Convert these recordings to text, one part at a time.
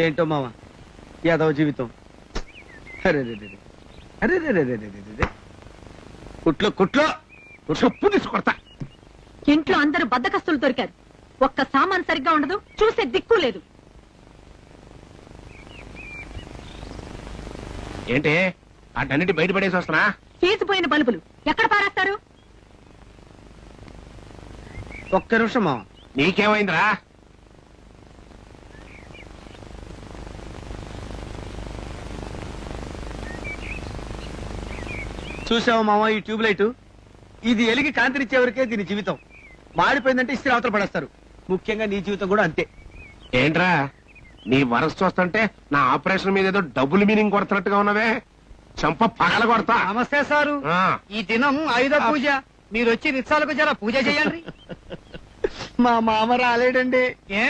ఏంటో మామ యాదవ జీవితం. అరే అరే కుట్లో కుట్లో చెప్పు తీసుకొడతా. ఇంట్లో అందరూ బద్దకస్తులు దొరికారు. ఒక్క సామాన్ సరిగ్గా ఉండదు, చూసే దిక్కు లేదు. ఏంటి అటన్నిటి బయటపడేసి వస్తున్నా? తీసిపోయిన బల్బులు ఎక్కడ పారేస్తారు? ఒక్క నిమిషం మామ. నీకేమైందిరా? చూసావా మామ ఈ ట్యూబ్ లైట్? ఇది ఎలిగి కాంతినిచ్చే వరకే దీని జీవితం. మాడిపోయిందంటే ఇస్త్రీ అవతల పడేస్తారు. ముఖ్యంగా నీ జీవితం కూడా అంతే. ఏంట్రా నీ వరస చూస్తుంటే నా ఆపరేషన్ మీద ఏదో డబుల్ మీనింగ్ కొడుతున్నట్టుగా ఉన్నవే. చంప పగల కొడతా. నమస్తే సారు. ఈ దినం ఆయుధ పూజ. మీరు వచ్చి రిక్షాలకు జర పూజ చేయండి. మా మామ రాలేడండి. ఏ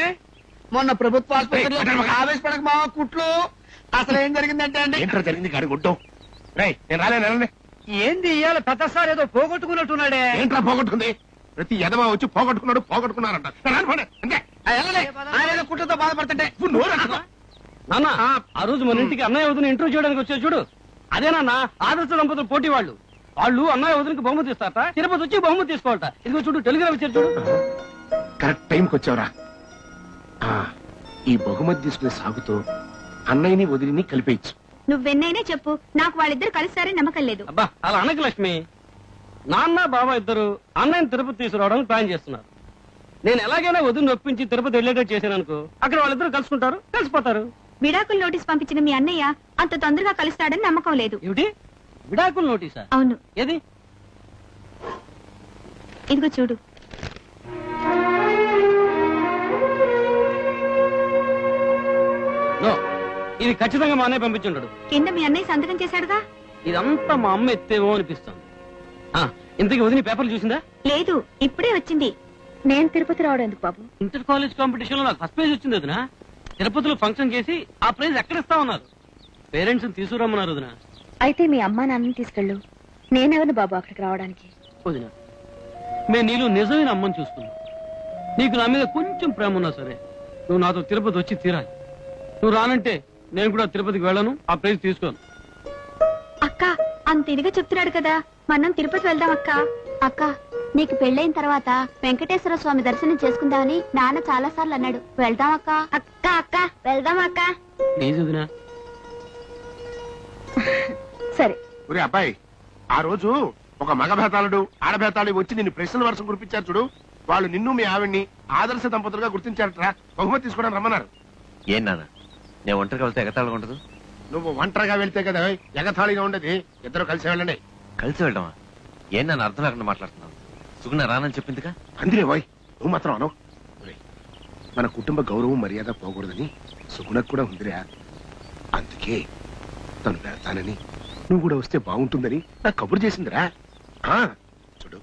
మొన్న ప్రభుత్వ ఆసుపత్రిలో ఆవేశపడక మామ కుట్లు. అసలు ఏం జరిగిందంటే అండి, ఏంట్రా జరిగింది గాడి గుడ్డం. రేయ్ నేను రాలేను. ఏంది ఇయ్యాల పెద్ద సార్ ఏదో పోగొట్టుకున్నట్టున్నాడే. ఏంట్రా పోగొట్టుకుంది? ప్రతి ఎదవా వచ్చి పోగొట్టుకున్నారంట. అంతే. ఆయన ఏదో కుట్లతో బాధపడుతుంటే నాన్న ఆ రోజు మన ఇంటికి అన్నయ్య వదిన ఇంటర్వ్యూ చేయడానికి వచ్చారు చూడు, అదే నాన్న ఆదర్శ దంపతులు పోటీ వాళ్ళు అన్నయ్య వదినకి బహుమతి ఇస్తారట. తిరుపతి వచ్చి బహుమతి తీసుకోవాలట. ఇదిగో చూడు టెలిగ్రామ్ ఇచ్చారు చూడు. కరెక్ట్ టైంకి వచ్చావురా. ఈ బహుమతి తీసుకునే సాగుతో అన్నయ్యని వదిలిని కలిపేయచ్చు. నువ్వెన్నైనా చెప్పు, నాకు వాళ్ళిద్దరు కలిసారని నమ్మకం లేదు. అబ్బా అలా అనక లక్ష్మి. నాన్న బాబా ఇద్దరు అన్నయ్యని తిరుపతి తీసుకురావడానికి ప్లాన్ చేస్తున్నారు. నేను ఎలాగైనా వదిలి నొప్పించి తిరుపతి వెళ్ళేటట్టు చేశాను అనుకో, అక్కడ వాళ్ళిద్దరు కలుసుకుంటారు, కలిసిపోతారు. విడాకుల నోటీస్ పంపించిన మీ అన్నయ్య అంత తొందరగా కలుస్తాడని నమ్మకం లేదు. ఏమిటి విడాకుల నోటీసా? అవును. ఏది? ఇదిగో చూడు. ఇది ఖచ్చితంగా మా అన్నయ్య పంపించుంటాడు. కింద మీ అన్నయ్య సంతకం చేశాడుగా. ఇదంతా మా అమ్మ ఎత్తేవో అనిపిస్తుంది. ఇంతకీ వదిన పేపర్లు చూసిందా? లేదు, ఇప్పుడే వచ్చింది. నేను తిరుపతి రావడం ఎందుకు బాబు? ఇంటర్ కాలేజ్ కాంపిటీషన్ లో నాకు ఫస్ట్ ప్రైజ్ వచ్చింది వదిన. తిరుపతిలో ఫంక్షన్ చేసి ఆ ప్రైజ్ ఎక్కడ ఇస్తా ఉన్నారు. పేరెంట్స్ తీసుకురమ్మన్నారు వదిన. అయితే మీ అమ్మా నాన్నని తీసుకెళ్ళు. నేనెవరు బాబు అక్కడికి రావడానికి? వదిన మేము నీలో నిజమైన అమ్మని చూస్తున్నావు. నీకు నా మీద కొంచెం ప్రేమ ఉన్నా సరే నువ్వు నాతో తిరుపతి వచ్చి తీరాలి. నువ్వు రానంటే నేను కూడా తిరుపతికి వెళ్ళను, ఆ ప్రైజ్ తీసుకోను. అక్క అంత ఇదిగా చెప్తున్నాడు కదా, మనం తిరుపతి వెళ్దాం అక్క. అక్క నీకు పెళ్ళైన తర్వాత వెంకటేశ్వర స్వామి దర్శనం చేసుకుందామని నాన్న చాలా సార్లు అన్నాడు. వెళ్దాం అక్క. అక్క అక్క వెళ్దాం అక్క. ప్లీజ్ వదినా. సరే. ఒరే అబ్బాయి, ఆ రోజు ఒక మగ భేతాళుడు ఆడభేతాళి వచ్చి నిన్ను ప్రశ్నల వర్షం కురిపించారు చూడు. వాళ్ళు నిన్ను మీ ఆవిడ్ని ఆదర్శ దంపతులుగా గుర్తించారట్రా. బహుమతి తీసుకోవడానికి రమ్మన్నారు. ఏం నాన్న నేను ఒంటరిగా వెళ్తే ఎగతాళిగా ఉండదు? నువ్వు ఒంటరిగా వెళ్తే కదా ఎగతాళిగా ఉండదు. ఇద్దరు కలిసి వెళ్ళండి. కలిసి వెళ్ళడమా? ఏం నన్ను అర్థం లేకుండా మాట్లాడుతున్నావు? సుగుణ రానని చెప్పిందిగా. అందిరే బాయ్, నువ్వు మాత్రం అనవు. మన కుటుంబ గౌరవం మర్యాద పోకూడదని సుగుణకు కూడా ఉందిరా. అందుకే తను వెళ్తానని నువ్వు కూడా వస్తే బాగుంటుందని నాకు కబురు చేసిందిరా. చూడు,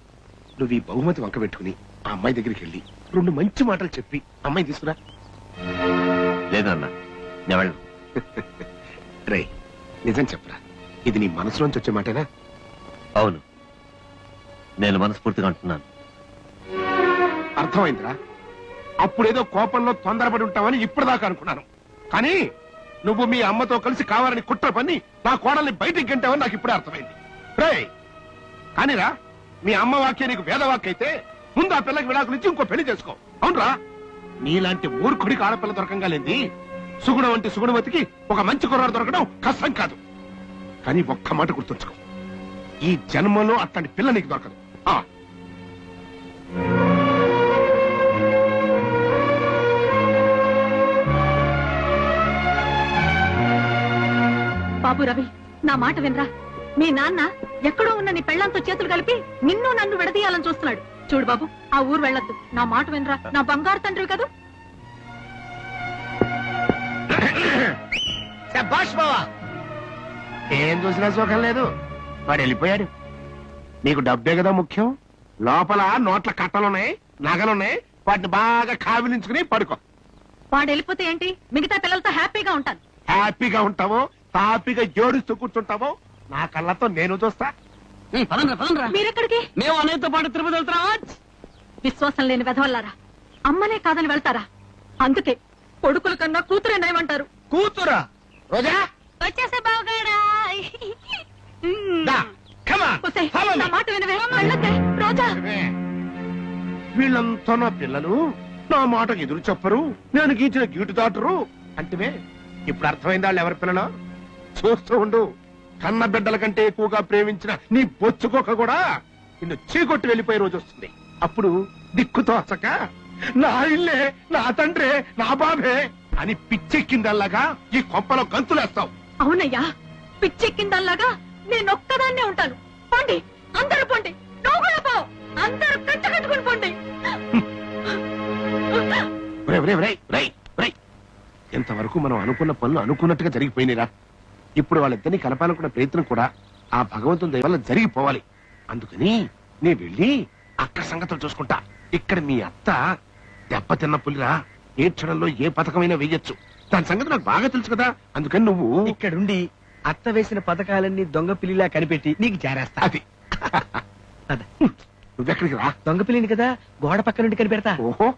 నువ్వు ఈ బహుమతి వంక పెట్టుకుని ఆ అమ్మాయి దగ్గరికి వెళ్ళి 2 మంచి మాటలు చెప్పి అమ్మాయి తీసుకురా. లేదన్నా నేను వెళ్ళను. రే నిజం చెప్పరా, ఇది నీ మనసులోంచి వచ్చే మాటేనా? అవును, నేను మనస్ఫూర్తిగా అంటున్నాను. అర్థమైందిరా. అప్పుడేదో కోపంలో తొందరపడి ఉంటావని ఇప్పటిదాకా అనుకున్నాను. కానీ నువ్వు మీ అమ్మతో కలిసి కావాలని కుట్ర పని నా కోడల్ని బయటికి గంటావని నాకు ఇప్పుడే అర్థమైంది. రే కానీరా, మీ అమ్మ వాక్య నీకు వేదవాక్య అయితే ముందు ఆ పిల్లకి విడాకులు ఇచ్చి ఇంకో పెళ్లి చేసుకో. అవునరా? నీలాంటి మూర్ఖుడికి ఆడపిల్ల దొరకంగా లేంది. సుగుణ వంటి సుగుణవతికి ఒక మంచి కుర్రాడు దొరకడం కష్టం కాదు. కానీ ఒక్క మాట గుర్తుంచుకో, ఈ జన్మలో అట్లాంటి పిల్ల నీకు దొరకదు. బాబు రవి, నా మాట వినరా. మీ నాన్న ఎక్కడో ఉన్న నీ పెళ్లంతో చేతులు కలిపి నిన్ను నన్ను విడదీయాలని చూస్తున్నాడు. చూడు బాబు, ఆ ఊరు వెళ్ళొద్దు. నా మాట వినరా. నా బంగారు తండ్రి కదా. శభాష్ బావా. ఏం చూసినా సుఖం లేదు. వాడు వెళ్ళిపోయాడు. నీకు డబ్బే కదా ముఖ్యం. లోపల నోట్ల కట్టలున్నాయి, నగలున్నాయి. వాటిని బాగా కావిలించుకుని పడుకో. వాడు వెళ్ళిపోతే ఏంటి, మిగతా పిల్లలతో హ్యాపీగా ఉంటాను. హ్యాపీగా ఉంటావో తాపీగా జోడిస్తూ కూర్చుంటావో నా కళ్ళతో నేను చూస్తా. మీరెక్కడికి? మేము అన్నయ్యతో పాటు తిరుపతి వెళ్తారా? విశ్వాసం లేని వెధవల్లారా, అమ్మనే కాదని వెళ్తారా? అందుకే కొడుకుల కన్నా కూతురే నయమంటారు. కూతురా? రోజా వచ్చేసే బావగాడా. దా, come on, ఒసేయ్, follow me. నా మాట వినవే. వెళ్ళొద్దే, రోజా. వీళ్ళంతా నా పిల్లలు, నా మాటకు ఎదురు చెప్పరు, నేను గీచిన గీటు దాటరు అంటే ఇప్పుడు అర్థమైందా వాళ్ళు ఎవరి పిల్లలు? చూస్తూ ఉండు, కన్న బిడ్డల కంటే ఎక్కువగా ప్రేమించిన నీ బొచ్చుకోక కూడా నిన్ను చీకొట్టి వెళ్ళిపోయే రోజు వస్తుంది. అప్పుడు దిక్కుతోచక నా ఇల్లే, నా తండ్రే, నా బాబే అని పిచ్చెక్కిందల్లాగా ఈ కొంపలో గంతులేస్తావు. అవునయ్యా, పిచ్చెక్కిందల్లాగా నేనొక్కదాన్నే ఉంటాను. పోండి, అందరూ పోండి. నువ్వు కూడా పో. అందరూ కట్టుకుని పోండి. ఎంతవరకు మనం అనుకున్న పనులు అనుకున్నట్టుగా జరిగిపోయినరా. ఇప్పుడు వాళ్ళిద్దరినీ కలపాలనుకున్న ప్రయత్నం కూడా ఆ భగవంతుని దయ వల్ల జరిగిపోవాలి. అందుకని నీ వెళ్ళి అక్క సంగతులు చూసుకుంటా. ఇక్కడ మీ అత్త దెబ్బతిన్న పులిరా, ఏ క్షణంలో ఏ పథకమైనా వేయొచ్చు. దాని సంగతి నాకు బాగా తెలుసు కదా. అందుకని నువ్వు ఇక్కడుండి అత్త వేసిన పథకాలన్నీ దొంగ పిల్లిలా కనిపెట్టి నీకు జారేస్తా. అది నువ్వెక్కడికి రా. దొంగ పిల్లిని కదా, గోడ పక్క నుండి కనిపెడతా. ఓహో